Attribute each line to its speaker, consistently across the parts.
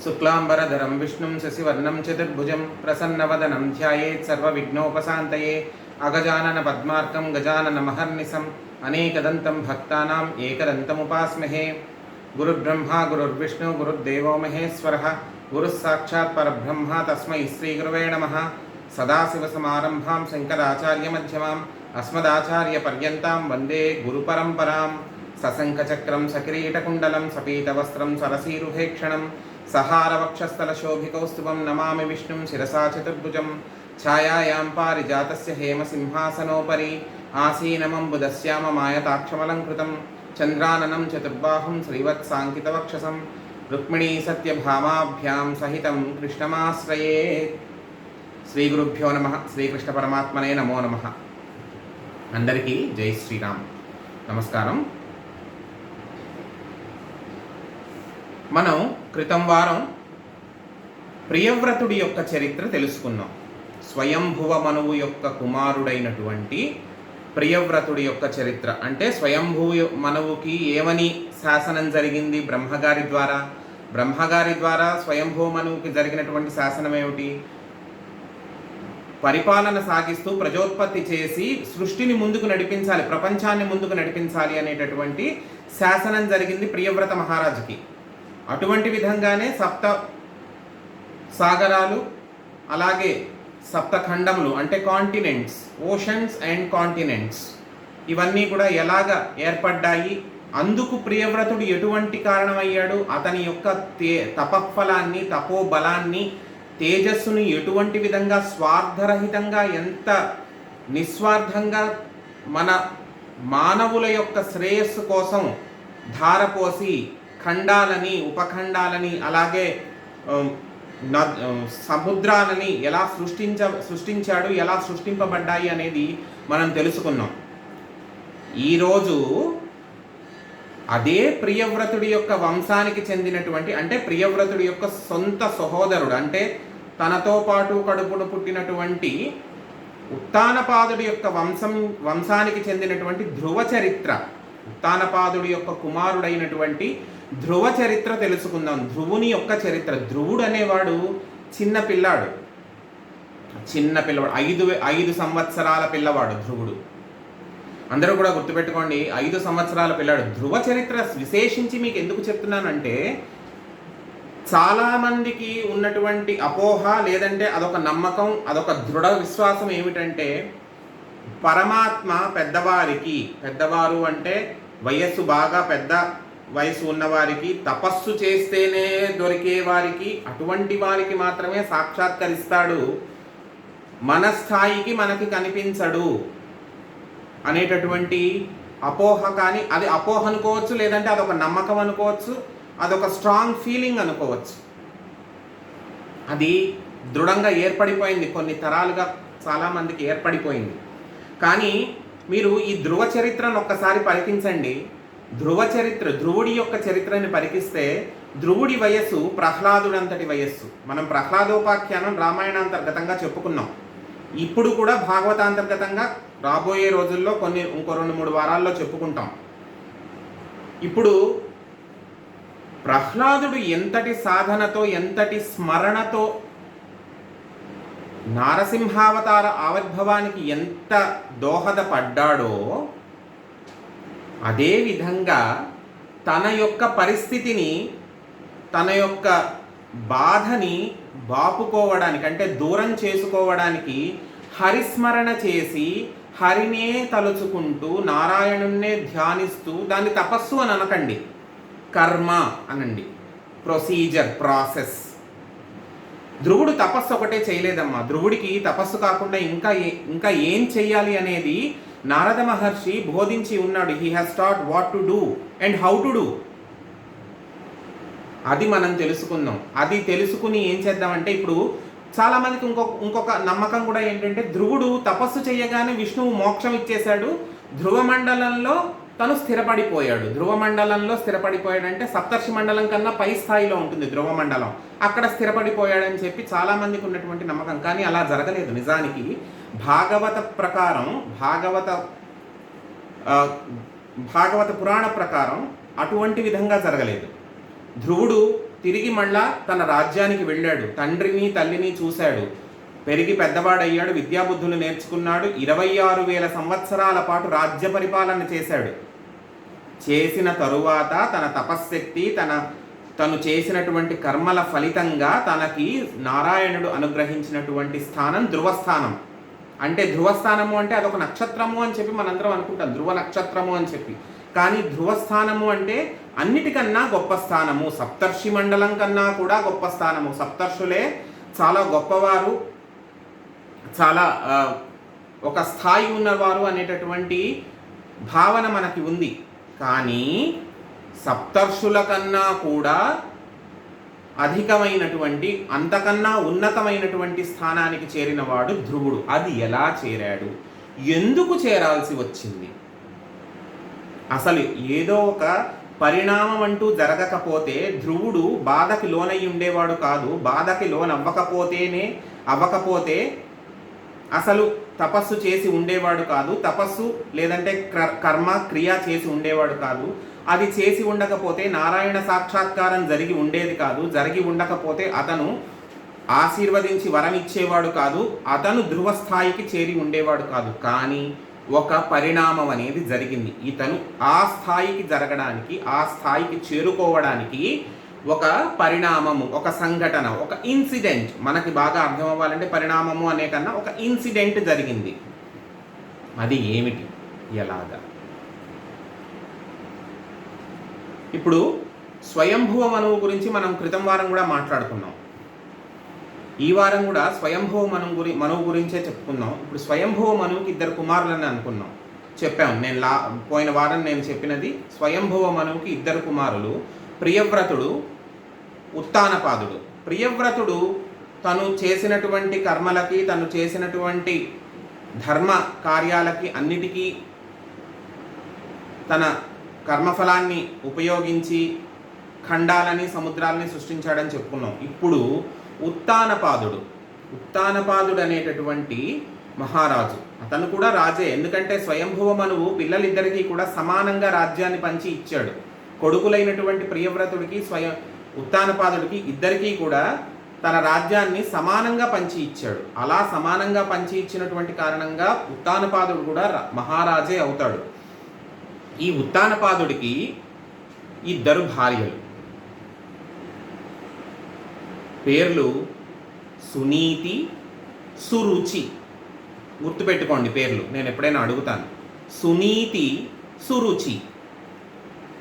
Speaker 1: शुक्लांबरधरं विष्णुं शशिवर्णं चतुर्भुजं प्रसन्नवदनं ध्यायेत् सर्वविघ्नोपशान्तये अगजानन पद्मार्कं गजाननमहर्निशम् अनेकदन्तं भक्तानाम् एकदन्तमुपास्महे। गुरुर्ब्रह्मा गुरुर्विष्णु गुरुर्देवो महेश्वरः गुरुः साक्षात् परब्रह्म तस्मै श्रीगुरवे नमः। सदाशिवसमारम्भां शङ्कराचार्यमध्यमाम् अस्मदाचार्यपर्यन्तां वन्दे गुरुपरम्परां। सशङ्खचक्रं सकिरीटकुण्डलं सपीतवस्त्रं सरसीरुहेक्षणं सहारवक्षस्थलशोभिकौस्तुभं नमामि विष्णुं शिरसा चतुर्भुजं। छायायां पारिजातस्य हेमसिंहासनोपरि आसीनमम्बुदश्याममायताक्षमलङ्कृतं चन्द्राननं चतुर्बाहुं श्रीवत्साङ्कितवक्षसं रुक्मिणी सत्यभामाभ्यां सहितं कृष्णमाश्रये। श्रीगुरुभ्यो नमः। श्रीकृष्णपरमात्मने नमो नमः। अंदरिकी जय श्रीराम। नमस्कारं। మనం క్రితం వారం ప్రియవ్రతుడి యొక్క చరిత్ర తెలుసుకున్నాం. స్వయంభువ మనువు యొక్క కుమారుడైనటువంటి ప్రియవ్రతుడి యొక్క చరిత్ర అంటే స్వయంభువ మనువుకి ఏమని శాసనం జరిగింది బ్రహ్మగారి ద్వారా స్వయంభువ మనువుకి జరిగినటువంటి శాసనం ఏమిటి? పరిపాలన సాగిస్తూ ప్రజోత్పత్తి చేసి సృష్టిని ముందుకు నడిపించాలి, ప్రపంచాన్ని ముందుకు నడిపించాలి అనేటటువంటి శాసనం జరిగింది ప్రియవ్రత మహారాజుకి. అటువంటి విధంగానే సప్త సాగరాలు అలాగే సప్తఖండములు అంటే కాంటినెంట్స్, ఓషన్స్ అండ్ కాంటినెంట్స్ ఇవన్నీ కూడా ఎలాగ ఏర్పడ్డాయి, అందుకు ప్రియవ్రతుడు ఎటువంటి కారణమయ్యాడు, అతని యొక్క తపఫలాన్ని తపోబలాన్ని తేజస్సును ఎటువంటి విధంగా స్వార్థరహితంగా ఎంత నిస్వార్థంగా మన మానవుల యొక్క శ్రేయస్సు కోసం ధారపోసి ఖండాలని ఉపఖండాలని అలాగే సముద్రాలని ఎలా సృష్టించాడు, ఎలా సృష్టింపబడ్డాయి అనేది మనం తెలుసుకున్నాం. ఈరోజు అదే ప్రియవ్రతుడి యొక్క వంశానికి చెందినటువంటి అంటే ప్రియవ్రతుడి యొక్క సొంత సహోదరుడు అంటే తనతో పాటు కడుపును పుట్టినటువంటి ఉత్తానపాదుడి యొక్క వంశానికి చెందినటువంటి ధ్రువ చరిత్ర, ఉత్తానపాదుడి యొక్క కుమారుడైనటువంటి ధ్రువ చరిత్ర తెలుసుకుందాం. ధ్రువుని యొక్క చరిత్ర. ధ్రువుడు అనేవాడు చిన్న పిల్లాడు, 5 సంవత్సరాల పిల్లవాడు ధ్రువుడు. అందరూ కూడా గుర్తుపెట్టుకోండి, 5 సంవత్సరాల పిల్లాడు. ధ్రువ చరిత్ర విశేషించి మీకు ఎందుకు చెప్తున్నానంటే చాలామందికి ఉన్నటువంటి అపోహ లేదంటే అదొక నమ్మకం, అదొక దృఢ విశ్వాసం ఏమిటంటే పరమాత్మ పెద్దవారు అంటే వయస్సు బాగా పెద్ద వయసు ఉన్నవారికి, తపస్సు చేస్తేనే దొరికే వారికి, అటువంటి వారికి మాత్రమే సాక్షాత్కరిస్తాడు, మన స్థాయికి మనకి కనిపించడు అనేటటువంటి అపోహ. కానీ అది అపోహ అనుకోవచ్చు, లేదంటే అదొక నమ్మకం అనుకోవచ్చు, అదొక స్ట్రాంగ్ ఫీలింగ్ అనుకోవచ్చు. అది దృఢంగా ఏర్పడిపోయింది, కొన్ని తరాలుగా చాలామందికి ఏర్పడిపోయింది. కానీ మీరు ఈ ధ్రువ చరిత్రను ఒక్కసారి పరికించండి. ధ్రువుడి యొక్క చరిత్రని పరికిస్తే ధ్రువుడి వయస్సు ప్రహ్లాదుడంతటి వయస్సు. మనం ప్రహ్లాదోపాఖ్యానం రామాయణాంతర్గతంగా చెప్పుకున్నాం. ఇప్పుడు కూడా భాగవతాంతర్గతంగా రాబోయే రోజుల్లో ఇంకో 2-3 వారాల్లో చెప్పుకుంటాం. ఇప్పుడు ప్రహ్లాదుడు ఎంతటి సాధనతో ఎంతటి స్మరణతో నారసింహావతార ఆవిర్భవానికి ఎంత దోహదపడ్డాడో అదేవిధంగా తన యొక్క పరిస్థితిని, తన యొక్క బాధని బాపుకోవడానికి అంటే దూరం చేసుకోవడానికి హరిస్మరణ చేసి హరినే తలుచుకుంటూ నారాయణున్నే ధ్యానిస్తూ, దాన్ని తపస్సు అని అనకండి, కర్మ అనండి, ప్రొసీజర్, ప్రాసెస్. ధ్రువుడు తపస్సు ఒకటే చేయలేదమ్మా. ధ్రువుడికి తపస్సు కాకుండా ఇంకా ఏం చెయ్యాలి అనేది నారద మహర్షి బోధించి ఉన్నాడు. He has taught what to do and how to do. అది మనం తెలుసుకుందాం. అది తెలుసుకుని ఏం చేద్దామంటే ఇప్పుడు చాలామందికి ఇంకొక నమ్మకం కూడా ఏంటంటే ధ్రువుడు తపస్సు చేయగానే విష్ణువు మోక్షం ఇచ్చేశాడు, ధ్రువ మండలంలో తను స్థిరపడిపోయాడు. ధ్రువ మండలంలో స్థిరపడిపోయాడంటే సప్తర్షి మండలం కన్నా పై స్థాయిలో ఉంటుంది ధ్రువ మండలం, అక్కడ స్థిరపడిపోయాడని చెప్పి చాలామందికి ఉన్నటువంటి నమ్మకం. కానీ అలా జరగలేదు. నిజానికి భాగవత ప్రకారం, భాగవత పురాణ ప్రకారం అటువంటి విధంగా జరగలేదు. ధ్రువుడు తిరిగి మళ్ళా తన రాజ్యానికి వెళ్ళాడు. తండ్రిని తల్లిని చూశాడు. పెరిగి పెద్దవాడయ్యాడు. విద్యాబుద్ధులు నేర్చుకున్నాడు. 26,000 సంవత్సరాల పాటు రాజ్య పరిపాలన చేశాడు. చేసిన తరువాత తన తపశ్శక్తి, తను చేసినటువంటి కర్మల ఫలితంగా తనకి నారాయణుడు అనుగ్రహించినటువంటి స్థానం ధ్రువస్థానం. అంటే ధ్రువస్థానము అంటే అదొక నక్షత్రము అని చెప్పి మనందరం అనుకుంటాం, ధ్రువ నక్షత్రము అని చెప్పి. కానీ ధ్రువస్థానము అంటే అన్నిటికన్నా గొప్ప స్థానము, సప్తర్షి మండలం కన్నా కూడా గొప్ప స్థానము. సప్తర్షులే చాలా గొప్పవారు, చాలా ఒక స్థాయి ఉన్నవారు అనేటటువంటి భావన మనకి ఉంది. కానీ సప్తర్షుల కన్నా కూడా అధికమైనటువంటి, అంతకన్నా ఉన్నతమైనటువంటి స్థానానికి చేరినవాడు ధ్రువుడు. అది ఎలా చేరాడు, ఎందుకు చేరాల్సి వచ్చింది? అసలు ఏదో ఒక పరిణామం అంటూ జరగకపోతే ధ్రువుడు బాధకి లోనై ఉండేవాడు కాదు. బాధకి అవ్వకపోతే అసలు తపస్సు చేసి ఉండేవాడు కాదు. తపస్సు లేదంటే కర్మ క్రియ చేసి ఉండేవాడు కాదు. అది చేసి ఉండకపోతే నారాయణ సాక్షాత్కారం జరిగి ఉండేది కాదు. జరిగి ఉండకపోతే అతను ఆశీర్వదించి వరం ఇచ్చేవాడు కాదు. అతను ధ్రువస్థాయికి చేరి ఉండేవాడు కాదు. కానీ ఒక పరిణామం అనేది జరిగింది. ఇతను ఆ స్థాయికి జరగడానికి, ఆ స్థాయికి చేరుకోవడానికి ఒక పరిణామము, ఒక సంఘటన, ఒక ఇన్సిడెంట్, మనకి బాగా అర్థం అవ్వాలంటే పరిణామము అనే కన్నా ఒక ఇన్సిడెంట్ జరిగింది. అది ఏమిటి, ఎలాగా? ఇప్పుడు స్వయంభువ మనువు గురించి మనం క్రితం వారం కూడా మాట్లాడుకున్నాం. ఈ వారం కూడా స్వయంభువ మనువు గురించే చెప్పుకున్నాం. ఇప్పుడు స్వయంభువ మనువుకి 2 కుమారులని అనుకున్నాం, చెప్పాం. పోయిన వారం నేను చెప్పినది స్వయంభువ మనువుకి 2 కుమారులు, ప్రియవ్రతుడు, ఉత్తానపాదుడు. ప్రియవ్రతుడు తను చేసినటువంటి కర్మలకి, తను చేసినటువంటి ధర్మ కార్యాలకి అన్నిటికీ తన కర్మఫలాన్ని ఉపయోగించి ఖండాలని, సముద్రాలని సృష్టించాడని చెప్పుకున్నాం. ఇప్పుడు ఉత్తానపాదుడు అనేటటువంటి మహారాజు, అతను కూడా రాజే. ఎందుకంటే స్వయంభువ మనువు పిల్లలిద్దరికీ కూడా సమానంగా రాజ్యాన్ని పంచి ఇచ్చాడు. కొడుకులైనటువంటి ప్రియవ్రతుడికి ఉత్తానపాదుడికి ఇద్దరికీ కూడా తన రాజ్యాన్ని సమానంగా పంచి ఇచ్చాడు. అలా సమానంగా పంచి ఇచ్చినటువంటి కారణంగా ఉత్తానపాదుడు కూడా మహారాజే అవుతాడు. ఈ ఉత్తానపాదుడికి 2 భార్యలు. పేర్లు సునీతి, సురుచి. గుర్తుపెట్టుకోండి పేర్లు, నేను ఎప్పుడైనా అడుగుతాను. సునీతి, సురుచి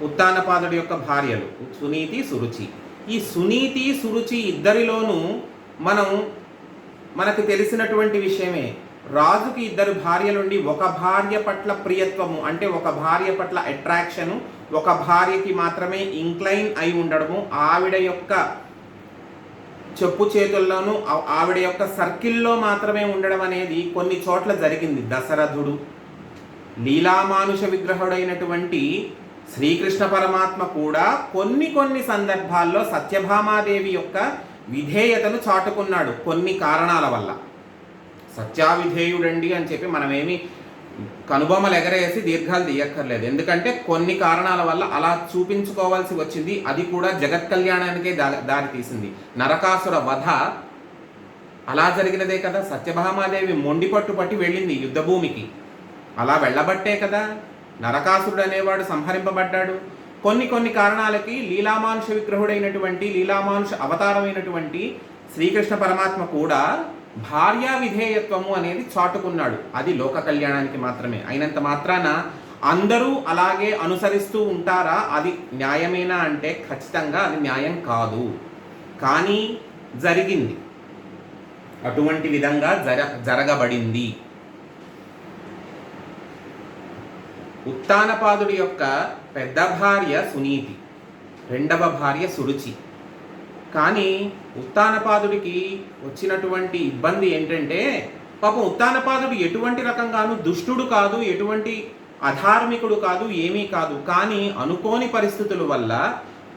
Speaker 1: ఉత్తానపాదుడి యొక్క భార్యలు, సునీతి, సురుచి. ఈ సునీతి, సురుచి ఇద్దరిలోనూ మనకు తెలిసినటువంటి విషయమే. రాజుకి 2 భార్యలుండి ఒక భార్య పట్ల ప్రియత్వము, అంటే ఒక భార్య పట్ల అట్రాక్షను, ఒక భార్యకి మాత్రమే ఇంక్లైన్ అయి ఉండడము, ఆవిడ యొక్క చెప్పు చేతుల్లోనూ ఆవిడ యొక్క సర్కిల్లో మాత్రమే ఉండడం అనేది కొన్ని చోట్ల జరిగింది. దశరథుడు, లీలామానుష విగ్రహుడైనటువంటి శ్రీకృష్ణ పరమాత్మ కూడా కొన్ని సందర్భాల్లో సత్యభామాదేవి యొక్క విధేయతను చాటుకున్నాడు కొన్ని కారణాల వల్ల. సత్యావిధేయుడండి అని చెప్పి మనమేమి కనుబొమ్మలు ఎగరేసి దీర్ఘాలు తీయక్కర్లేదు. ఎందుకంటే కొన్ని కారణాల వల్ల అలా చూపించుకోవాల్సి వచ్చింది. అది కూడా జగత్ కళ్యాణానికే దారి తీసింది. నరకాసుర వధ అలా జరిగినదే కదా. సత్యభామాదేవి మొండి పట్టి వెళ్ళింది యుద్ధభూమికి. అలా వెళ్ళబట్టే కదా నరకాసురుడు అనేవాడు సంహరింపబడ్డాడు. కొన్ని కారణాలకి లీలామానుష విగ్రహుడైనటువంటి, లీలామానుష అవతారమైనటువంటి శ్రీకృష్ణ పరమాత్మ కూడా భార్యా విధేయత్వము అనేది చాటుకున్నాడు. అది లోక కళ్యాణానికి మాత్రమే. అయినంత మాత్రాన అందరూ అలాగే అనుసరిస్తూ ఉంటారా, అది న్యాయమేనా అంటే ఖచ్చితంగా అది న్యాయం కాదు. కానీ జరిగింది, అటువంటి విధంగా జరగబడింది. ఉత్తానపాదుడి యొక్క పెద్ద భార్య సునీతి, 2వ భార్య సురుచి. కానీ ఉత్తానపాదుడికి వచ్చినటువంటి ఇబ్బంది ఏంటంటే, పాపం ఉత్తానపాదుడు ఎటువంటి రకంగానూ దుష్టుడు కాదు, ఎటువంటి అధార్మికుడు కాదు, ఏమీ కాదు. కానీ అనుకోని పరిస్థితుల వల్ల,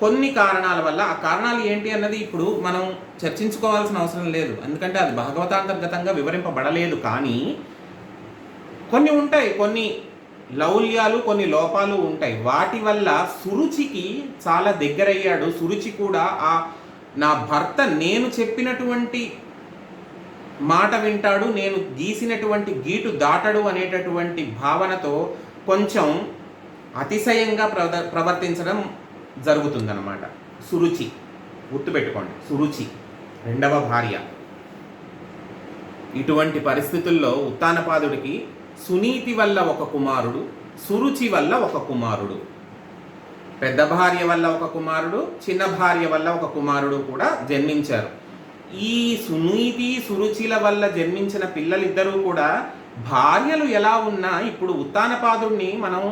Speaker 1: కొన్ని కారణాల వల్ల, ఆ కారణాలు ఏంటి అన్నది ఇప్పుడు మనం చర్చించుకోవాల్సిన అవసరం లేదు, ఎందుకంటే అది భాగవతాంతర్గతంగా వివరింపబడలేదు. కానీ కొన్ని ఉంటాయి, కొన్ని లౌల్యాలు, కొన్ని లోపాలు ఉంటాయి. వాటి వల్ల సురుచికి చాలా దగ్గరయ్యాడు. సురుచి కూడా ఆ నా భర్త నేను చెప్పినటువంటి మాట వింటాడు, నేను గీసినటువంటి గీటు దాటడు అనేటటువంటి భావనతో కొంచెం అతిశయంగా ప్రవర్తించడం జరుగుతుందన్నమాట. సురుచి, గుర్తుపెట్టుకోండి, సురుచి రెండవ భార్య. ఇటువంటి పరిస్థితుల్లో ఉత్తానపాదుడికి సునీతి వల్ల ఒక కుమారుడు, సురుచి వల్ల ఒక కుమారుడు, పెద్ద భార్య వల్ల ఒక కుమారుడు, చిన్న భార్య వల్ల ఒక కుమారుడు కూడా జన్మించారు. ఈ సునీతి సురుచిల వల్ల జన్మించిన పిల్లలిద్దరూ కూడా భార్యలు ఎలా ఉన్నా ఇప్పుడు ఉత్తానపాదుడిని మనం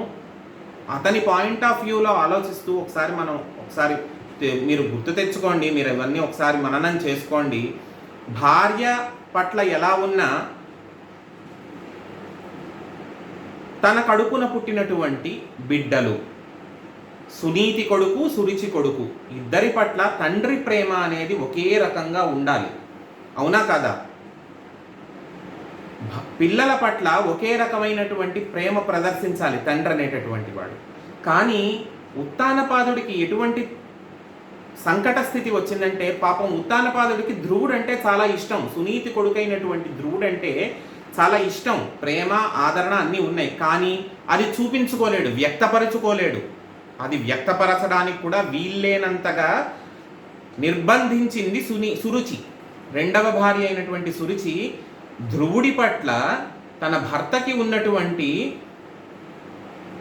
Speaker 1: అతని పాయింట్ ఆఫ్ వ్యూలో ఆలోచిస్తూ ఒకసారి మీరు గుర్తు తెచ్చుకోండి, మీరు ఇవన్నీ ఒకసారి మననం చేసుకోండి. భార్య పట్ల ఎలా ఉన్నా తన కడుపున పుట్టినటువంటి బిడ్డలు, సునీతి కొడుకు సురుచి కొడుకు, ఇద్దరి పట్ల తండ్రి ప్రేమ అనేది ఒకే రకంగా ఉండాలి. అవునా కాదా? పిల్లల పట్ల ఒకే రకమైనటువంటి ప్రేమ ప్రదర్శించాలి తండ్రి అనేటటువంటి వాడు. కానీ ఉత్తానపాదుడికి ఎటువంటి సంకట స్థితి వచ్చిందంటే, పాపం ఉత్తానపాదుడికి ధ్రువుడు అంటే చాలా ఇష్టం. సునీతి కొడుకైనటువంటి ధ్రువుడు అంటే చాలా ఇష్టం, ప్రేమ ఆదరణ అన్నీ ఉన్నాయి. కానీ అది చూపించుకోలేడు, వ్యక్తపరచుకోలేడు. అది వ్యక్తపరచడానికి కూడా వీల్లేనంతగా నిర్బంధించింది సురుచి. రెండవ భార్య అయినటువంటి సురుచి ధ్రువుడి పట్ల తన భర్తకి ఉన్నటువంటి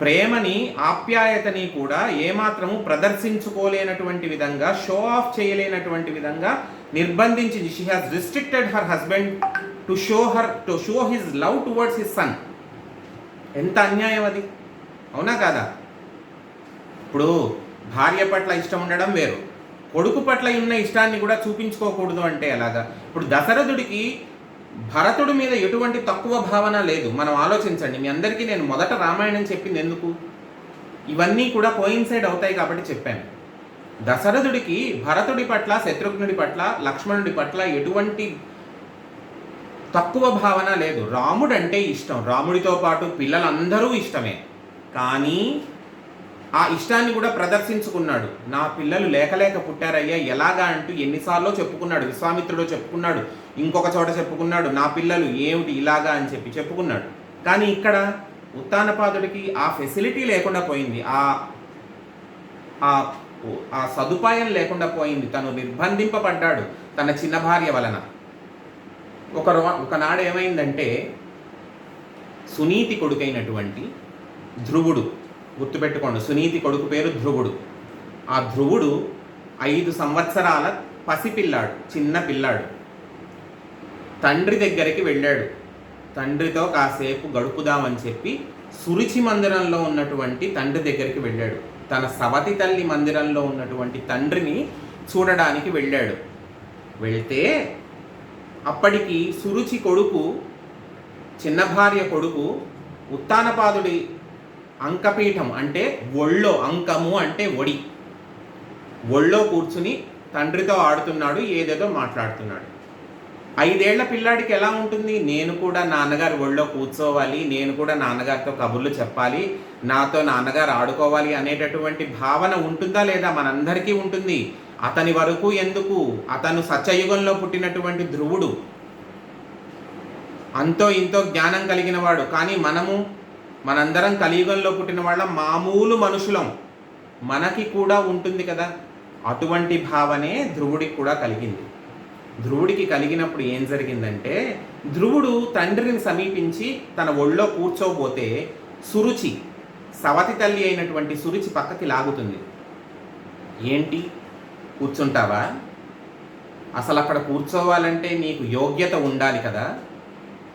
Speaker 1: ప్రేమని ఆప్యాయతని కూడా ఏమాత్రము ప్రదర్శించుకోలేనటువంటి విధంగా, షో ఆఫ్ చేయలేనటువంటి విధంగా నిర్బంధించింది. She has restricted her husband to show his love towards his son. ఎంత అన్యాయం అది, అవునా కాదా? ఇప్పుడు భార్య పట్ల ఇష్టం ఉండడం వేరు, కొడుకు పట్ల ఉన్న ఇష్టాన్ని కూడా చూపించుకోకూడదు అంటే ఎలాగా? ఇప్పుడు దశరథుడికి భరతుడి మీద ఎటువంటి తక్కువ భావన లేదు. మనం ఆలోచించండి. మీ అందరికీ నేను మొదట రామాయణం చెప్పింది ఎందుకు? ఇవన్నీ కూడా కోయిన్సైడ్ అవుతాయి కాబట్టి చెప్పాను. దశరథుడికి భరతుడి పట్ల, శత్రుఘ్నుడి పట్ల, లక్ష్మణుడి పట్ల ఎటువంటి తక్కువ భావన లేదు. రాముడు అంటే ఇష్టం, రాముడితో పాటు పిల్లలందరూ ఇష్టమే. కానీ ఆ ఇష్టాన్ని కూడా ప్రదర్శించుకున్నాడు. నా పిల్లలు లేక పుట్టారయ్యా, ఎలాగా అంటూ ఎన్నిసార్లు చెప్పుకున్నాడు. విశ్వామిత్రుడు చెప్పుకున్నాడు, ఇంకొక చోట చెప్పుకున్నాడు, నా పిల్లలు ఏమిటి ఇలాగా అని చెప్పుకున్నాడు. కానీ ఇక్కడ ఉత్తానపాదుడికి ఆ ఫెసిలిటీ లేకుండా పోయింది, ఆ సదుపాయం లేకుండా పోయింది. తను నిర్బంధింపబడ్డాడు తన చిన్న భార్య వలన. ఒకనాడు ఏమైందంటే, సునీతి కొడుకైనటువంటి ధ్రువుడు, గుర్తుపెట్టుకోండి, సునీతి కొడుకు పేరు ధ్రువుడు. ఆ ధ్రువుడు 5 సంవత్సరాల పసిపిల్లాడు, చిన్న పిల్లాడు. తండ్రి దగ్గరికి వెళ్ళాడు. తండ్రితో కాసేపు గడుపుదామని చెప్పి సురుచి మందిరంలో ఉన్నటువంటి తండ్రి దగ్గరికి వెళ్ళాడు. తన సవతి తల్లి మందిరంలో ఉన్నటువంటి తండ్రిని చూడడానికి వెళ్ళాడు. వెళ్తే అప్పటికి సురుచి కొడుకు, చిన్న భార్య కొడుకు, ఉత్తానపాదుడి అంకపీఠం అంటే ఒళ్ళో, అంకము అంటే ఒడి, ఒళ్ళో కూర్చుని తండ్రితో ఆడుతున్నాడు, ఏదేదో మాట్లాడుతున్నాడు. 5 ఏళ్ల పిల్లాడికి ఎలా ఉంటుంది? నేను కూడా నాన్నగారు ఒళ్ళో కూర్చోవాలి, నేను కూడా నాన్నగారితో కబుర్లు చెప్పాలి, నాతో నాన్నగారు ఆడుకోవాలి అనేటటువంటి భావన ఉంటుందా లేదా? మనందరికీ ఉంటుంది. అతని వరకు ఎందుకు, అతను సత్యయుగంలో పుట్టినటువంటి ధ్రువుడు, అంతో ఇంతో జ్ఞానం కలిగిన వాడు. కానీ మనందరం కలియుగంలో పుట్టిన వాళ్ళ మామూలు మనుషులం, మనకి కూడా ఉంటుంది కదా. అటువంటి భావనే ధ్రువుడికి కూడా కలిగింది. ధ్రువుడికి కలిగినప్పుడు ఏం జరిగిందంటే, ధ్రువుడు తండ్రిని సమీపించి తన ఒళ్ళో కూర్చోబోతే సురుచి, సవతి తల్లి అయినటువంటి సురుచి పక్కకి లాగుతుంది. ఏంటి, కూర్చుంటావా? అసలు అక్కడ కూర్చోవాలంటే నీకు యోగ్యత ఉండాలి కదా.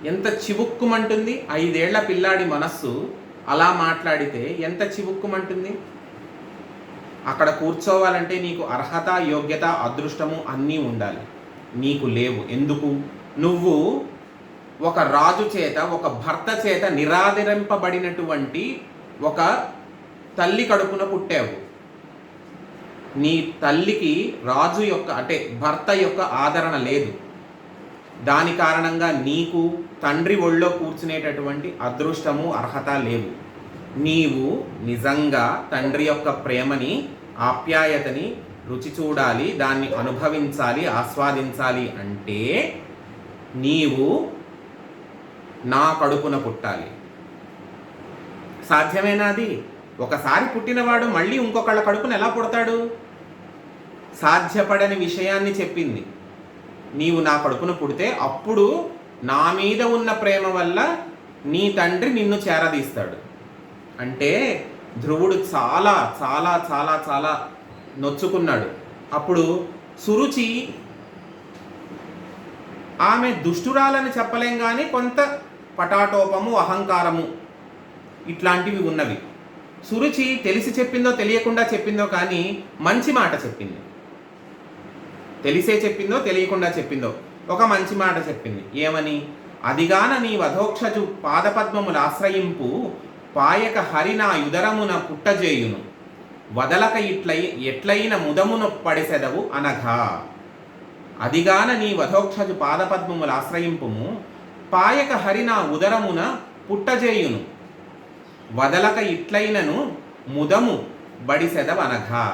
Speaker 1: ఎంత చివుక్కుమంటుంది 5 ఏళ్ల పిల్లాడి మనస్సు అలా మాట్లాడితే ఎంత చివుక్కుమంటుంది. అక్కడ కూర్చోవాలంటే నీకు అర్హత, యోగ్యత, అదృష్టము అన్నీ ఉండాలి. నీకు లేవు. ఎందుకు? నువ్వు ఒక రాజు చేత, ఒక భర్త చేత నిరాదరింపబడినటువంటి ఒక తల్లి కడుపున పుట్టావు. నీ తల్లికి రాజు యొక్క అంటే భర్త యొక్క ఆదరణ లేదు. దాని కారణంగా నీకు తండ్రి ఒళ్ళో కూర్చునేటటువంటి అదృష్టము, అర్హత లేవు. నీవు నిజంగా తండ్రి యొక్క ప్రేమని, ఆప్యాయతని రుచి చూడాలి, దాన్ని అనుభవించాలి, ఆస్వాదించాలి అంటే నీవు నా కడుపున పుట్టాలి. సాధ్యమేనా అది? ఒకసారి పుట్టినవాడు మళ్ళీ ఇంకొకళ్ళ కడుపున ఎలా పుడతాడు? సాధ్యపడని విషయాన్ని చెప్పింది. నీవు నా కడుపున పుడితే అప్పుడు నా మీద ఉన్న ప్రేమ వల్ల నీ తండ్రి నిన్ను చేరదీస్తాడు. అంటే ధ్రువుడు చాలా చాలా చాలా చాలా నొచ్చుకున్నాడు. అప్పుడు సురుచి ఆమె దుష్టురాలని చెప్పలేం కానీ కొంత పటాటోపము, అహంకారము ఇట్లాంటివి ఉన్నవి. సురుచి తెలిసి చెప్పిందో తెలియకుండా చెప్పిందో కానీ మంచి మాట చెప్పింది. తెలిసే చెప్పిందో తెలియకుండా చెప్పిందో ఒక మంచి మాట చెప్పింది. ఏమని? అదిగాన నీ వధోక్షజు పాదపద్మముల ఆశ్రయింపు పాయక హరి నా యుదరమున పుట్టజేయును వదలక ఎట్లైన ముదమును పడిసెదవు అనగా. అదిగాన నీ వధోక్షజు పాదపద్మముల ఆశ్రయింపుము పాయక హరి నా ఉదరమున పుట్టజేయును వదలక ఇట్లైనను ముదము బడిసెదవనగా.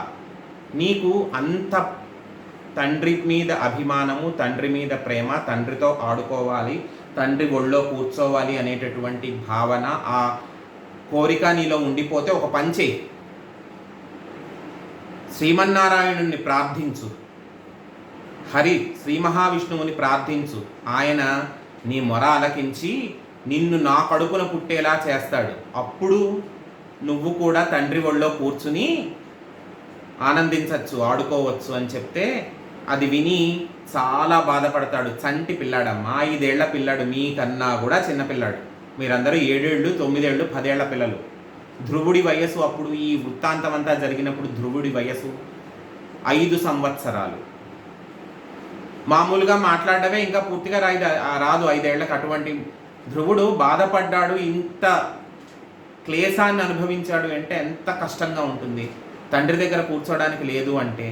Speaker 1: నీకు అంత తండ్రి మీద అభిమానము, తండ్రి మీద ప్రేమ, తండ్రితో ఆడుకోవాలి, తండ్రి ఒళ్ళో కూర్చోవాలి అనేటటువంటి భావన, ఆ కోరిక నీలో ఉండిపోతే ఒక పంచే, శ్రీమన్నారాయణుని ప్రార్థించు, శ్రీ మహావిష్ణువుని ప్రార్థించు. ఆయన నీ మొర ఆలకించి నిన్ను నా కడుపున పుట్టేలా చేస్తాడు. అప్పుడు నువ్వు కూడా తండ్రి ఒళ్ళో కూర్చుని ఆనందించవచ్చు, ఆడుకోవచ్చు అని చెప్తే అది విని చాలా బాధపడతాడు. చంటి పిల్లాడమ్మా, 5 ఏళ్ల పిల్లాడు, మీకన్నా కూడా చిన్నపిల్లాడు. మీరందరూ 7 ఏళ్ళు, 9 ఏళ్ళు, 10 ఏళ్ల పిల్లలు. ధ్రువుడి వయస్సు అప్పుడు, ఈ వృత్తాంతం అంతా జరిగినప్పుడు ధ్రువుడి వయస్సు 5 సంవత్సరాలు. మామూలుగా మాట్లాడమే ఇంకా పూర్తిగా రాదు 5 ఏళ్లకు. అటువంటి ధ్రువుడు బాధపడ్డాడు, ఇంత క్లేశాన్ని అనుభవించాడు అంటే ఎంత కష్టంగా ఉంటుంది. తండ్రి దగ్గర కూర్చోడానికి లేదు అంటే.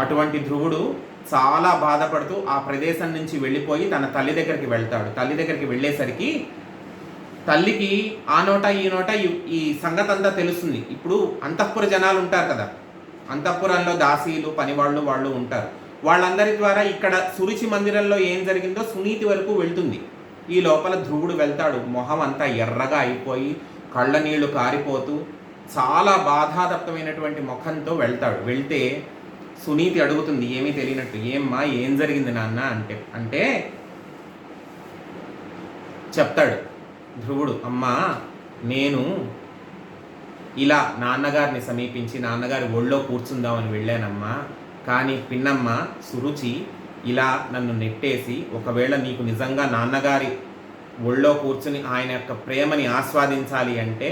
Speaker 1: అటువంటి ధ్రువుడు చాలా బాధపడుతూ ఆ ప్రదేశం నుంచి వెళ్ళిపోయి తన తల్లి దగ్గరికి వెళ్తాడు. తల్లి దగ్గరికి వెళ్ళేసరికి తల్లికి ఆ నోట ఈ నోట ఈ సంగతి అంతా తెలుస్తుంది. ఇప్పుడు అంతఃపుర జనాలు ఉంటారు కదా, అంతఃపురంలో దాసీలు, పనివాళ్ళు వాళ్ళు ఉంటారు. వాళ్ళందరి ద్వారా ఇక్కడ సురుచి మందిరంలో ఏం జరిగిందో సునీతి వరకు వెళ్తుంది. ఈ లోపల ధ్రువుడు వెళ్తాడు. మొహం అంతా ఎర్రగా అయిపోయి, కళ్ళ నీళ్లు కారిపోతూ, చాలా బాధాదప్తమైనటువంటి ముఖంతో వెళ్తాడు. వెళ్తే సునీతి అడుగుతుంది ఏమీ తెలియనట్టు, ఏమ్మా ఏం జరిగింది నాన్న అంటే చెప్తాడు ధ్రువుడు, అమ్మా నేను ఇలా నాన్నగారిని సమీపించి నాన్నగారి ఒళ్ళో కూర్చుందామని వెళ్ళానమ్మా. కానీ పిన్నమ్మ సురుచి ఇలా నన్ను నెట్టేసి, ఒకవేళ నీకు నిజంగా నాన్నగారి ఒళ్ళో కూర్చుని ఆయన యొక్క ప్రేమని ఆస్వాదించాలి అంటే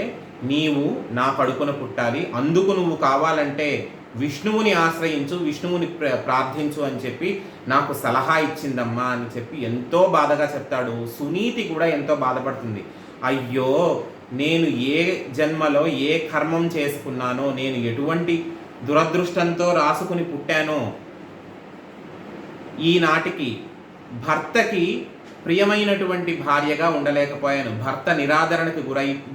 Speaker 1: నీవు నా కడుపున పుట్టాలి. అందుకు నువ్వు కావాలంటే విష్ణువుని ఆశ్రయించు, విష్ణువుని ప్రార్థించు అని చెప్పి నాకు సలహా ఇచ్చిందమ్మా అని చెప్పి ఎంతో బాధగా చెప్తాడు. సునీతి కూడా ఎంతో బాధపడుతుంది. అయ్యో, నేను ఏ జన్మలో ఏ కర్మం చేసుకున్నానో, నేను ఎటువంటి దురదృష్టంతో రాసుకుని పుట్టానో, ఈనాటికి భర్తకి ప్రియమైనటువంటి భార్యగా ఉండలేకపోయాను. భర్త నిరాదరణకు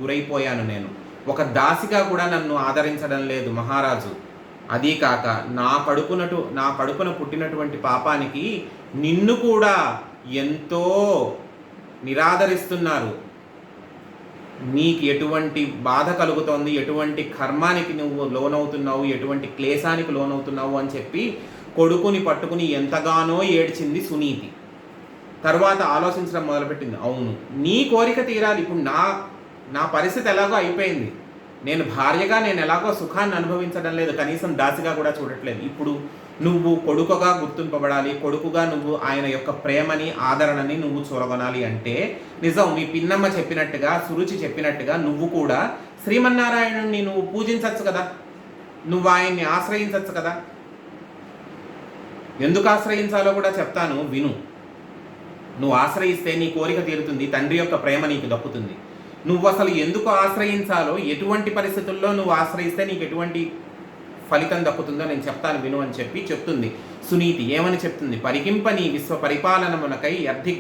Speaker 1: గురైపోయాను. నేను ఒక దాసిగా కూడా నన్ను ఆదరించడం లేదు మహారాజు. అదీ కాక నా కడుపున పుట్టినటువంటి పాపానికి నిన్ను కూడా ఎంతో నిరాదరిస్తున్నారు. నీకు ఎటువంటి బాధ కలుగుతోంది, ఎటువంటి కర్మానికి నువ్వు లోనవుతున్నావు, ఎటువంటి క్లేశానికి లోనవుతున్నావు అని చెప్పి కొడుకుని పట్టుకుని ఎంతగానో ఏడ్చింది సునీతి. తర్వాత ఆలోచించడం మొదలుపెట్టింది. అవును, నీ కోరిక తీరాలి. ఇప్పుడు నా పరిస్థితి ఎలాగో అయిపోయింది. నేను భార్యగా నేను ఎలాగో సుఖాన్ని అనుభవించడం లేదు, కనీసం దాసిగా కూడా చూడట్లేదు. ఇప్పుడు నువ్వు కొడుకుగా గుర్తింపబడాలి, కొడుకుగా నువ్వు ఆయన యొక్క ప్రేమని, ఆదరణని నువ్వు చూరగొనాలి అంటే నిజం మీ పిన్నమ్మ చెప్పినట్టుగా, సురుచి చెప్పినట్టుగా నువ్వు కూడా శ్రీమన్నారాయణుడిని నువ్వు పూజించవచ్చు కదా, నువ్వు ఆయన్ని ఆశ్రయించవచ్చు కదా. ఎందుకు ఆశ్రయించాలో కూడా చెప్తాను, విను. నువ్వు ఆశ్రయిస్తే నీ కోరిక తీరుతుంది, తండ్రి యొక్క ప్రేమ నీకు దక్కుతుంది. నువ్వు అసలు ఎందుకు ఆశ్రయించాలో, ఎటువంటి పరిస్థితుల్లో నువ్వు ఆశ్రయిస్తే నీకు ఎటువంటి ఫలితం దక్కుతుందో నేను చెప్తాను విను అని చెప్పి చెప్తుంది సునీతి. ఏమని చెప్తుంది? పరికింపని విశ్వ పరిపాలనమునకై అర్ధి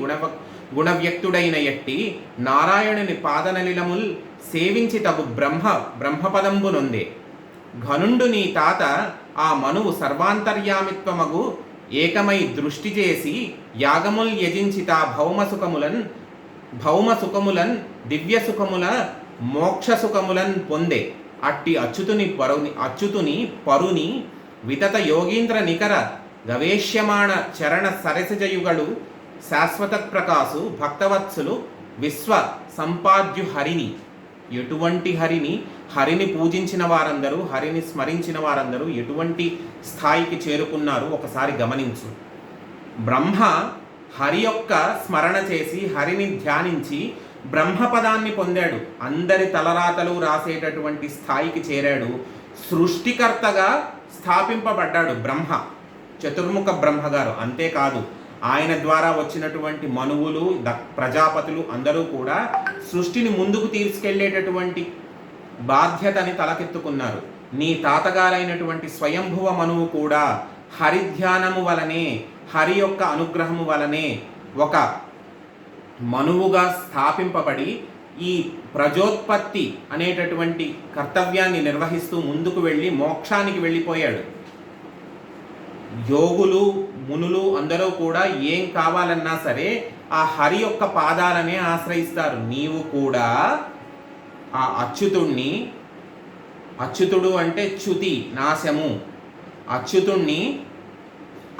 Speaker 1: గుణవ్యక్తుడైన ఎట్టి నారాయణుని పాదనలిలముల్ సేవించి తగు బ్రహ్మపదంబునొందే ఘనుండు నీ తాత ఆ మనువు సర్వాంతర్యామిత్వమగు ఏకమై దృష్టి చేసి యాగముల్ యజించిత భౌమ సుఖములన్ దివ్య సుఖముల మోక్ష సుఖములన్ పొందే అట్టి అచ్యుతుని పరుని వితత యోగీంద్ర నికర గవేష్యమాణ చరణ సరసజయుగడు శాశ్వత ప్రకాశు భక్తవత్సులు విశ్వ సంపాద్యు హరిని. ఎటువంటి హరిని పూజించిన వారందరూ, హరిని స్మరించిన వారందరూ ఎటువంటి స్థాయికి చేరుకున్నారు ఒకసారి గమనించు. బ్రహ్మ హరి యొక్క స్మరణ చేసి హరిని ధ్యానించి బ్రహ్మపదాన్ని పొందాడు. అందరి తలరాతలు రాసేటటువంటి స్థాయికి చేరాడు. సృష్టికర్తగా స్థాపింపబడ్డాడు బ్రహ్మ, చతుర్ముఖ బ్రహ్మగారు. అంతేకాదు, ఆయన ద్వారా వచ్చినటువంటి మనువులు, ప్రజాపతులు అందరూ కూడా సృష్టిని ముందుకు తీసుకెళ్లేటటువంటి బాధ్యతని తలకెత్తుకున్నారు. నీ తాతగారైనటువంటి స్వయంభువ మనువు కూడా హరిధ్యానము వలనే, హరి యొక్క అనుగ్రహము వలనే ఒక మనువుగా స్థాపింపబడి ఈ ప్రజోత్పత్తి అనేటటువంటి కర్తవ్యాన్ని నిర్వహిస్తూ ముందుకు వెళ్ళి మోక్షానికి వెళ్ళిపోయాడు. యోగులు, మునులు అందరూ కూడా ఏం కావాలన్నా సరే ఆ హరి యొక్క పాదాలనే ఆశ్రయిస్తారు. నీవు కూడా ఆ అచ్యుతుడు అంటే చ్యుతి, నాశము.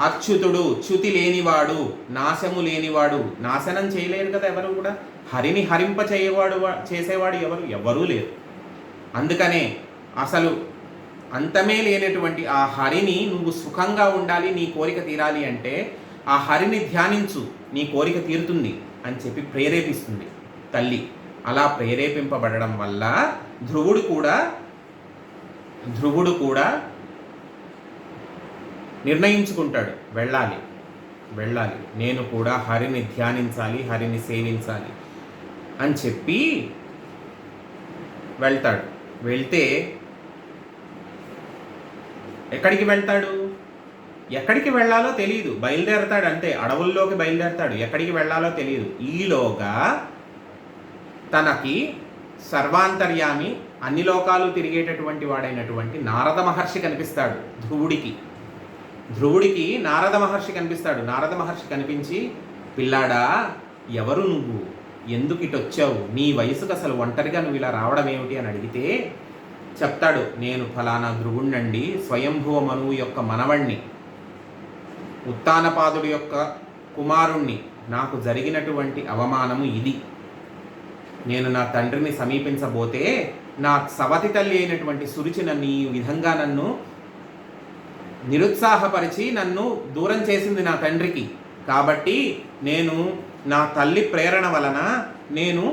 Speaker 1: అచ్యుతుడు చ్యుతి లేనివాడు, నాశము లేనివాడు. నాశనం చేయలేరు కదా ఎవరు కూడా. హరిని హరింప చేసేవాడు ఎవరూ లేరు. అందుకనే అసలు అంతమే లేనటువంటి ఆ హరిని నువ్వు సుఖంగా ఉండాలి, నీ కోరిక తీరాలి అంటే ఆ హరిని ధ్యానించు, నీ కోరిక తీరుతుంది అని చెప్పి ప్రేరేపిస్తుంది తల్లి. అలా ప్రేరేపింపబడడం వల్ల ధ్రువుడు కూడా నిర్ణయించుకుంటాడు, వెళ్ళాలి, నేను కూడా హరిని ధ్యానించాలి, హరిని సేవించాలి అని చెప్పి వెళ్తాడు. వెళ్తే ఎక్కడికి వెళ్తాడు? ఎక్కడికి వెళ్ళాలో తెలియదు, బయలుదేరతాడు అంతే. అడవుల్లోకి బయలుదేరతాడు, ఎక్కడికి వెళ్ళాలో తెలియదు. ఈలోగా తనకి సర్వాంతర్యామి, అన్ని లోకాలు తిరిగేటటువంటి వాడైనటువంటి నారద మహర్షి కనిపిస్తాడు ధ్రువుడికి నారద మహర్షి కనిపిస్తాడు. నారద మహర్షి కనిపించి, పిల్లాడా, ఎవరు నువ్వు, ఎందుకు ఇటు వచ్చావు, నీ వయసుకు అసలు ఒంటరిగా నువ్వు ఇలా రావడం ఏమిటి అని అడిగితే చెప్తాడు, నేను ఫలానా ధ్రువుణ్ణండి, స్వయంభువ మనువు యొక్క మనవణ్ణి, ఉత్తానపాదుడి యొక్క కుమారుణ్ణి. నాకు జరిగినటువంటి అవమానము ఇది. నేను నా తండ్రిని సమీపించబోతే నా సవతి తల్లి అయినటువంటి సురుచి నన్ను ఈ విధంగా నన్ను నిరుత్సాహపరిచి నన్ను దూరం చేసింది నా తండ్రికి. కాబట్టి నేను నా తల్లి ప్రేరణ వలన నేను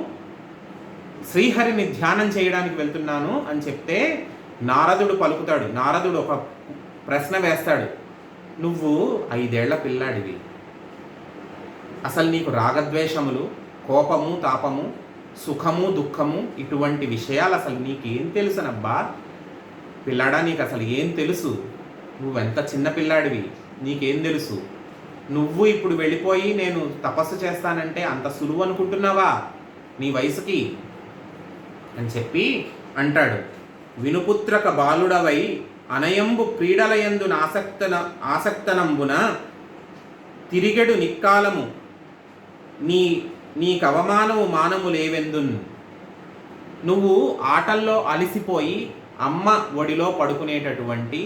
Speaker 1: శ్రీహరిని ధ్యానం చేయడానికి వెళ్తున్నాను అని చెప్తే నారదుడు పలుకుతాడు. నారదుడు ఒక ప్రశ్న వేస్తాడు, నువ్వు 5 ఏళ్ల పిల్లాడివి, అసలు నీకు రాగద్వేషములు, కోపము, తాపము, సుఖము, దుఃఖము ఇటువంటి విషయాలు అసలు నీకేం తెలుసనబ్బా పిల్లాడా, నీకు అసలు ఏం తెలుసు, నువ్వెంత చిన్న పిల్లాడివి, నీకేం తెలుసు, నువ్వు ఇప్పుడు వెళ్ళిపోయి నేను తపస్సు చేస్తానంటే అంత సులువు అనుకుంటున్నావా నీ వయసుకి అని చెప్పి అంటాడు. వినుపుత్రక బాలుడవై అనయంబు క్రీడలయందు ఆసక్తనంబున తిరిగెడు నిక్కాలము నీకవమానము మానము లేవెందున్. నువ్వు ఆటల్లో అలిసిపోయి అమ్మ ఒడిలో పడుకునేటటువంటి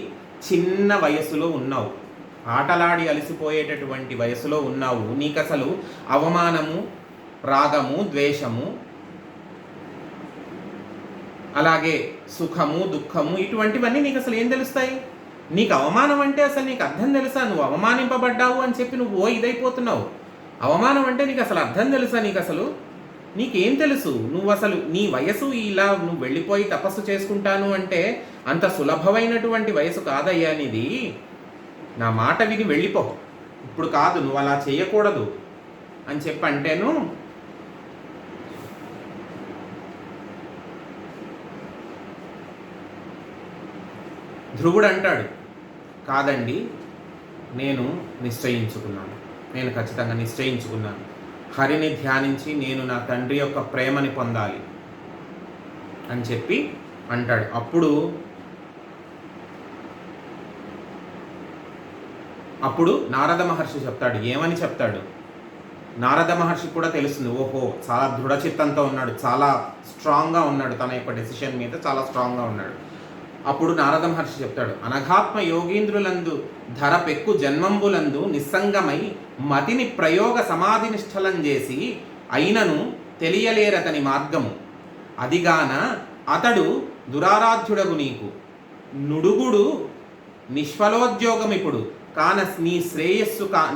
Speaker 1: చిన్న వయసులో ఉన్నావు, ఆటలాడి అలసిపోయేటటువంటి వయసులో ఉన్నావు. నీకు అసలు అవమానము, రాగము, ద్వేషము, అలాగే సుఖము, దుఃఖము ఇటువంటివన్నీ నీకు అసలు ఏం తెలుస్తాయి? నీకు అవమానం అంటే అసలు నీకు అర్థం తెలుసా? నువ్వు అవమానింపబడ్డావు అని చెప్పి నువ్వు ఇదైపోతున్నావు. అవమానం అంటే నీకు అసలు అర్థం తెలుసా? నీకు అసలు నీకేం తెలుసు? నువ్వు అసలు నీ వయసు ఇలా నువ్వు వెళ్ళిపోయి తపస్సు చేసుకుంటాను అంటే అంత సులభమైనటువంటి వయసు కాదయ్యా నీది. నా మాట విని వెళ్ళిపో, ఇప్పుడు కాదు, నువ్వు అలా చేయకూడదు అని చెప్పి అంటేను ధ్రువుడు అంటాడు, కాదండి, నేను ఖచ్చితంగా నిశ్చయించుకున్నాను, హరిని ధ్యానించి నేను నా తండ్రి యొక్క ప్రేమని పొందాలి అని చెప్పి అంటాడు. అప్పుడు అప్పుడు నారద మహర్షి చెప్తాడు. ఏమని చెప్తాడు? నారద మహర్షి కూడా తెలుస్తుంది, ఓహో చాలా దృఢచిత్తంతో ఉన్నాడు, చాలా స్ట్రాంగ్గా ఉన్నాడు, తన యొక్క డెసిషన్ మీద చాలా స్ట్రాంగ్గా ఉన్నాడు. అప్పుడు నారద మహర్షి చెప్తాడు, అనఘాత్మ యోగీంద్రులందు ధర పెక్కు జన్మంబులందు నిస్సంగమై మతిని ప్రయోగ సమాధి నిష్ఠలం చేసి అయినను తెలియలేరతని మార్గము అదిగాన అతడు దురారాధ్యుడగు నీకు నుడుగుడు నిష్ఫలోద్యోగమిప్పుడు కాన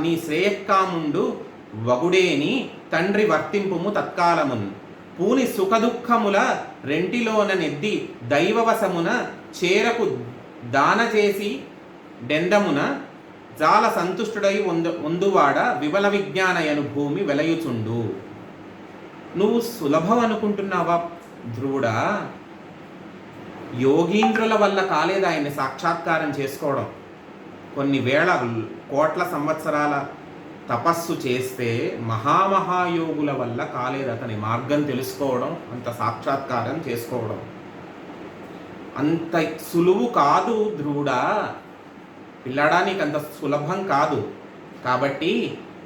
Speaker 1: నీ శ్రేయక్కాముండు వగుడేని తండ్రి వర్తింపుము తత్కాలమున్ పూని సుఖదుఖముల రెంటిలోన నెద్ది దైవవశమున చేరకు దాన చేసి డెందమున జాల సంతుష్టుడై వందువాడ వివల విజ్ఞానయను భూమి వెలయుచుండు. నువ్వు సులభం అనుకుంటున్నావా ధ్రువుడా? యోగీంద్రుల వల్ల కాలేదు ఆయన్ని సాక్షాత్కారం చేసుకోవడం. కొన్ని వేల కోట్ల సంవత్సరాల తపస్సు చేస్తే మహామహాయోగుల వల్ల కాలేదు అతని మార్గం తెలుసుకోవడం, అంత సాక్షాత్కారం చేసుకోవడం. అంత సులువు కాదు ధ్రువుడా, పిల్లడా, నీకు అంత సులభం కాదు. కాబట్టి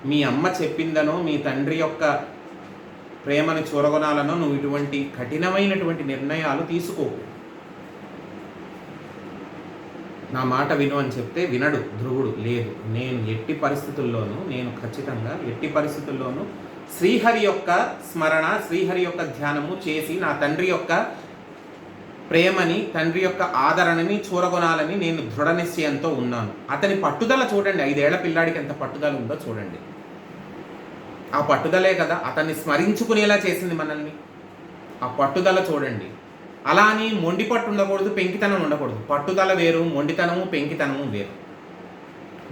Speaker 1: మీ అమ్మ చెప్పిందనో మీ తండ్రి యొక్క ప్రేమను చూరగొనాలనో నువ్వు ఇటువంటి కఠినమైనటువంటి నిర్ణయాలు తీసుకోకు. నా మాట విను అని చెప్తే వినడు ధ్రువుడు. లేదు, నేను ఖచ్చితంగా ఎట్టి పరిస్థితుల్లోనూ శ్రీహరి యొక్క స్మరణ, శ్రీహరి యొక్క ధ్యానము చేసి నా తండ్రి యొక్క ప్రేమని, తండ్రి యొక్క ఆదరణని చూరగొనాలని నేను దృఢ నిశ్చయంతో ఉన్నాను. అతని పట్టుదల చూడండి, 5 ఏళ్ల పిల్లాడికి ఎంత పట్టుదల ఉందో చూడండి. ఆ పట్టుదలే కదా అతన్ని స్మరించుకునేలా చేసింది మనల్ని. ఆ పట్టుదల చూడండి. అలా అని మొండి పట్టు ఉండకూడదు, పెంకితనం ఉండకూడదు. పట్టుదల వేరు, మొండితనము పెంకితనము వేరు.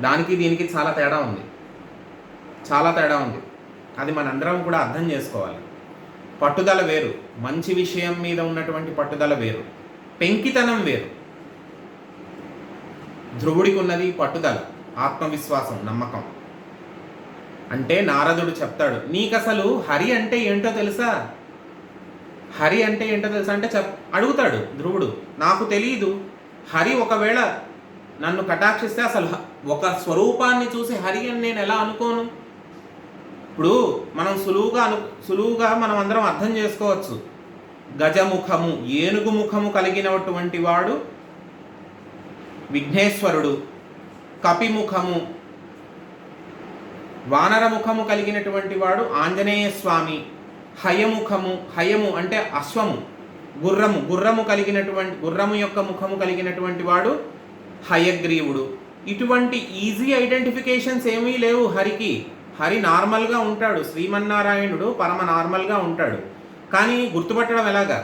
Speaker 1: దానికి దీనికి చాలా తేడా ఉంది, చాలా తేడా ఉంది. అది మనందరం కూడా అర్థం చేసుకోవాలి. పట్టుదల వేరు, మంచి విషయం మీద ఉన్నటువంటి పట్టుదల వేరు, పెంకితనం వేరు. ధ్రువుడికి ఉన్నది పట్టుదల, ఆత్మవిశ్వాసం, నమ్మకం. అంటే నారదుడు చెప్తాడు, నీకు అసలు హరి అంటే ఏంటో తెలుసా? హరి అంటే ఏంటో తెలుసా అంటే అడుగుతాడు ధ్రువుడు. నాకు తెలియదు. హరి ఒకవేళ నన్ను కటాక్షిస్తే అసలు ఒక స్వరూపాన్ని చూసి హరి అని నేను ఎలా అనుకోను? ఇప్పుడు మనం సులువుగా మనం అందరం అర్థం చేసుకోవచ్చు. గజముఖము, ఏనుగు ముఖము కలిగినటువంటి వాడు విఘ్నేశ్వరుడు. కపిముఖము, వానరముఖము కలిగినటువంటి వాడు ఆంజనేయ స్వామి. హయము అంటే అశ్వము, గుర్రము యొక్క ముఖము కలిగినటువంటి వాడు హయగ్రీవుడు. ఇటువంటి ఈజీ ఐడెంటిఫికేషన్స్ ఏమీ లేవు హరికి. హరి నార్మల్గా ఉంటాడు, శ్రీమన్నారాయణుడు పరమ నార్మల్గా ఉంటాడు. కానీ గుర్తుపట్టడం ఎలాగా?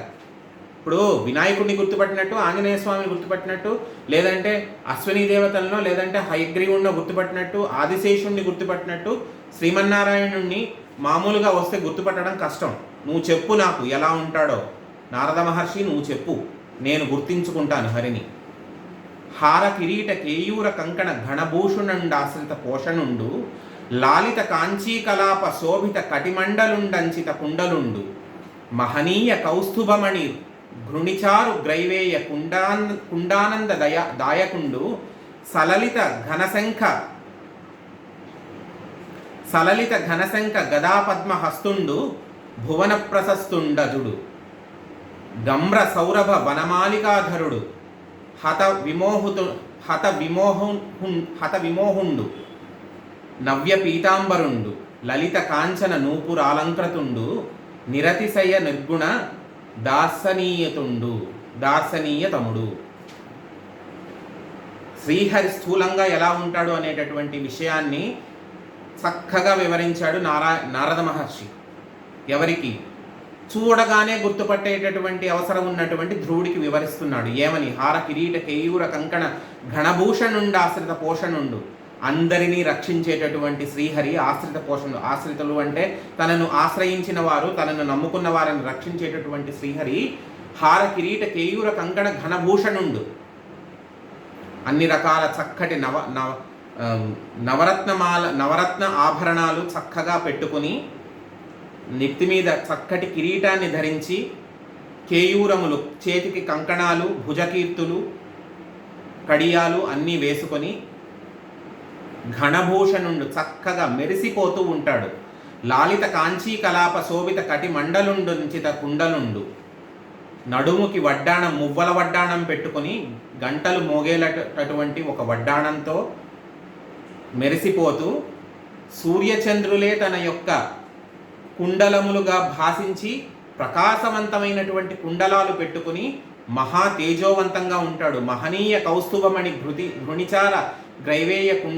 Speaker 1: ఇప్పుడు వినాయకుడిని గుర్తుపట్టినట్టు, ఆంజనేయ స్వామిని గుర్తుపట్టినట్టు, లేదంటే అశ్విని దేవతలను, లేదంటే హయగ్రీవుడిని గుర్తుపట్టినట్టు, ఆదిశేషుణ్ణి గుర్తుపట్టినట్టు శ్రీమన్నారాయణుణ్ణి మామూలుగా వస్తే గుర్తుపట్టడం కష్టం. నువ్వు చెప్పు నాకు ఎలా ఉంటాడో. నారద మహర్షి నువ్వు చెప్పు, నేను గుర్తించుకుంటాను హరిని. హార కిరీట కేయూర కంకణ ఘనభూషుణుండాశ్రిత పోషణుండు లాలిత కాంచీకలాప శోభిత కటిమండలుండంచిత కుండలుండు మహనీయ కౌస్తుభమణి ఘృణిచారు గ్రైవేయ కుండానంద దాయకుండు సలలిత ఘనశంఖ గదాపద్మ హస్తుండు భువన ప్రశస్తుండజుడు గమ్ర సౌరభ వనమాలికాధరుడు హత విమోహుండు నవ్య పీతాంబరుండు లలిత కాంచన నూపురాలంకృతుండు నిరతిశయ నిర్గుణ దార్శనీయతముడు. శ్రీహరి స్థూలంగా ఎలా ఉంటాడు అనేటటువంటి విషయాన్ని చక్కగా వివరించాడు నారద మహర్షి. ఎవరికి? చూడగానే గుర్తుపట్టేటటువంటి అవసరం ఉన్నటువంటి ధ్రువుడికి వివరిస్తున్నాడు. ఏమని? హార కిరీట కేయూర కంకణ ఘనభూషణుండాశ్రిత పోషణుండు. అందరినీ రక్షించేటటువంటి శ్రీహరి ఆశ్రితులు అంటే తనను ఆశ్రయించిన వారు, తనను నమ్ముకున్న వారిని రక్షించేటటువంటి శ్రీహరి హార కిరీట కేయూర కంకణ ఘనభూషణుండు. అన్ని రకాల చక్కటి నవరత్న ఆభరణాలు చక్కగా పెట్టుకుని, నెత్తి మీద చక్కటి కిరీటాన్ని ధరించి, కేయూరములు, చేతికి కంకణాలు, భుజకీర్తులు, కడియాలు అన్నీ వేసుకొని ఘనభూషణుండు, చక్కగా మెరిసిపోతూ ఉంటాడు. లాలిత కాంచీ కలాప శోభిత కటి మండలుండు నిచిత కుండలుండు. నడుముకి వడ్డాణం, మువ్వల వడ్డాణం పెట్టుకుని గంటలు మోగేటటువంటి ఒక వడ్డాణంతో మెరిసిపోతూ, సూర్యచంద్రులే తన యొక్క కుండలములుగా భాషించి ప్రకాశవంతమైనటువంటి కుండలాలు పెట్టుకుని మహా తేజోవంతంగా ఉంటాడు. మహనీయ కౌస్తుభమణి ఘృణిచార గ్రైవేయ కుండ